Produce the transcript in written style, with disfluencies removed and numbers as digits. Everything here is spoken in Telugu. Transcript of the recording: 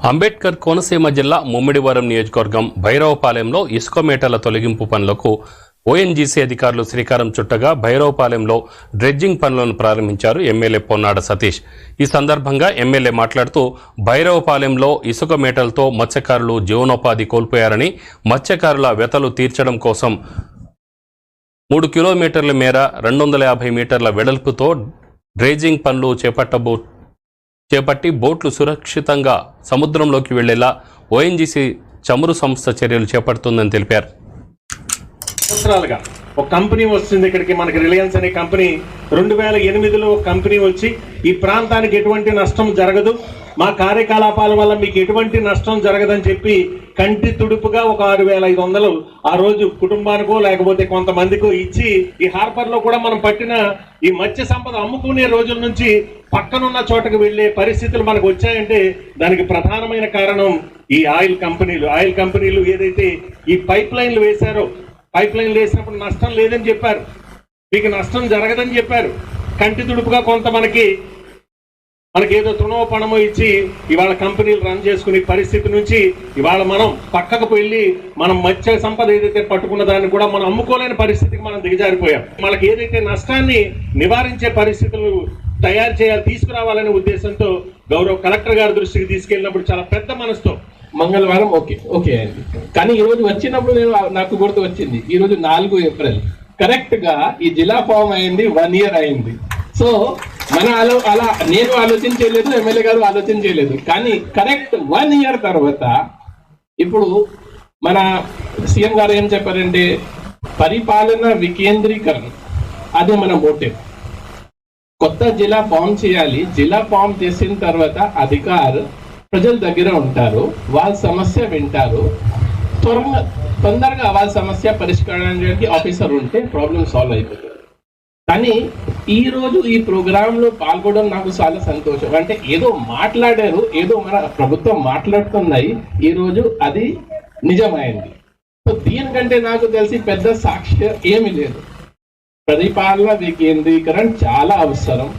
అంబేద్కర్ కోనసీమ జిల్లా ముమ్మిడివరం నియోజకవర్గం భైరవపాలెంలో ఇసుక మేటల తొలగింపు పనులకు ఓఎన్జీసీ అధికారులు శ్రీకారం చుట్టగా భైరవపాలెంలో డ్రెడ్జింగ్ పనులను ప్రారంభించారు ఎమ్మెల్యే పొన్నాడ సతీష్. ఈ సందర్భంగా ఎమ్మెల్యే మాట్లాడుతూ భైరవపాలెంలో ఇసుక మేటలతో మత్స్యకారులు జీవనోపాధి కోల్పోయారని, మత్స్యకారుల వ్యతలు తీర్చడం కోసం 3 కిలోమీటర్ల మేర 250 మీటర్ల వెడల్పుతో డ్రెడ్జింగ్ పనులు చేపట్టి బోట్లు సురక్షితంగా సముద్రంలోకి వెళ్లేలా ఓఎన్జీసీ చమురు సంస్థ చర్యలు చేపడుతుందని తెలిపారు. సంవత్సరాలుగా ఒక కంపెనీ వస్తుంది ఇక్కడికి, మనకి రిలయన్స్ అనే కంపెనీ 2008లో కంపెనీ వచ్చి ఈ ప్రాంతానికి ఎటువంటి నష్టం జరగదు, మా కార్యకలాపాల వల్ల మీకు ఎటువంటి నష్టం జరగదని చెప్పి కంటి తుడుపుగా ఒక 6500 ఆ రోజు కుటుంబానికో లేకపోతే కొంతమందికో ఇచ్చి ఈ హార్బర్ లో కూడా మనం పట్టిన ఈ మత్స్య సంపద అమ్ముకునే రోజుల నుంచి పక్కనున్న చోటకు వెళ్లే పరిస్థితులు మనకు వచ్చాయంటే దానికి ప్రధానమైన కారణం ఈ ఆయిల్ కంపెనీలు ఏదైతే ఈ పైప్ లైన్లు వేశారో, పైప్ లైన్లు వేసినప్పుడు నష్టం లేదని చెప్పారు, మీకు నష్టం జరగదని చెప్పారు. కంటి తుడుపుగా కొంత మనకి ఏదో తృణో పణమో ఇచ్చి ఇవాళ కంపెనీలు రన్ చేసుకునే పరిస్థితి నుంచి ఇవాళ మనం పక్కకు వెళ్ళి మనం మత్స్య సంపద ఏదైతే పట్టుకున్న దాన్ని కూడా మనం అమ్ముకోలేని పరిస్థితికి మనం దిగజారిపోయాం. మనకి ఏదైతే నష్టాన్ని నివారించే పరిస్థితులు తయారు చేయాలి, తీసుకురావాలనే ఉద్దేశంతో గౌరవ కలెక్టర్ గారి దృష్టికి తీసుకెళ్ళినప్పుడు చాలా పెద్ద మనసుతో మంగళవారం ఓకే అండి. కానీ ఈ రోజు వచ్చినప్పుడు నాకు గుర్తు వచ్చింది, ఈ రోజు 4 ఏప్రిల్ కరెక్ట్ గా ఈ జిల్లా ఫామ్ అయింది, 1 year అయింది. సో అలా నేను ఆలోచించలేదు, ఎమ్మెల్యే గారు ఆలోచించలేదు, కానీ కరెక్ట్ 1 year తర్వాత ఇప్పుడు మన సీఎం గారు ఏం చెప్పారంటే పరిపాలన వికేంద్రీకరణ, అదే మన మోటివ్. కొత్త జిల్లా ఫామ్ చేయాలి, జిల్లా ఫామ్ చేసిన తర్వాత అధికారు ప్రజల దగ్గర ఉంటారు, వాళ్ళ సమస్య వింటారు, తొందరగా వాళ్ళ సమస్య పరిష్కరించడానికి ఆఫీసర్ ఉంటే ప్రాబ్లం సాల్వ్ అయిపోతుంది. కానీ ఈ రోజు ఈ ప్రోగ్రామ్ లో పాల్గొనడం నాకు చాలా సంతోషం. అంటే ఏదో మాట్లాడారు, ఏదో మన ప్రభుత్వం మాట్లాడుతున్నాయి, ఈ రోజు అది నిజమైంది. సో దీనికంటే నాకు తెలిసి పెద్ద సాక్ష్యం ఏమీ లేదు. పరిపాలన వికేంద్రీకరణ చాలా అవసరం.